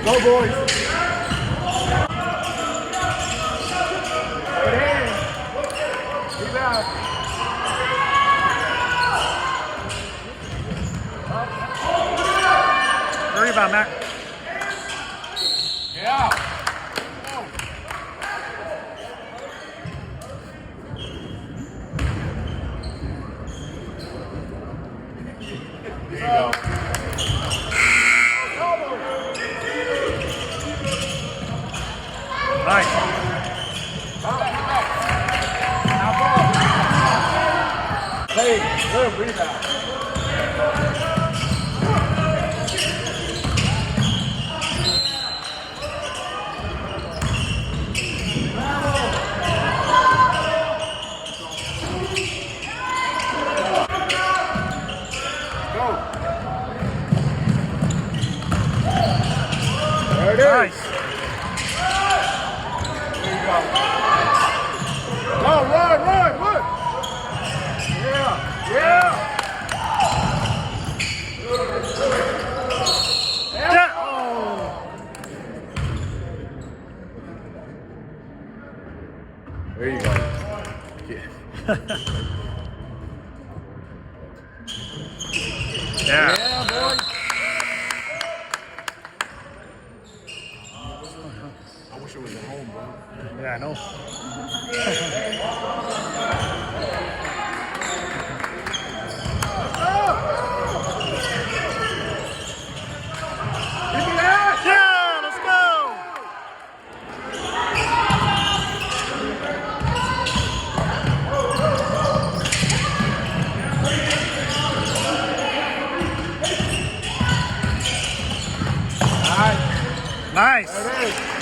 Go, boys. Good hand. Rebound. Good rebound, Matt. Yeah. There you go. Nice. Hey, good rebound. Go. There it is. Nice. There you go. Go, run. Yeah. Yeah. Oh. There you go. Yeah. Yeah, boy. I wish it was at home, bro. Yeah, I know. Give me that. Yeah, let's go. All right. Nice. There it is.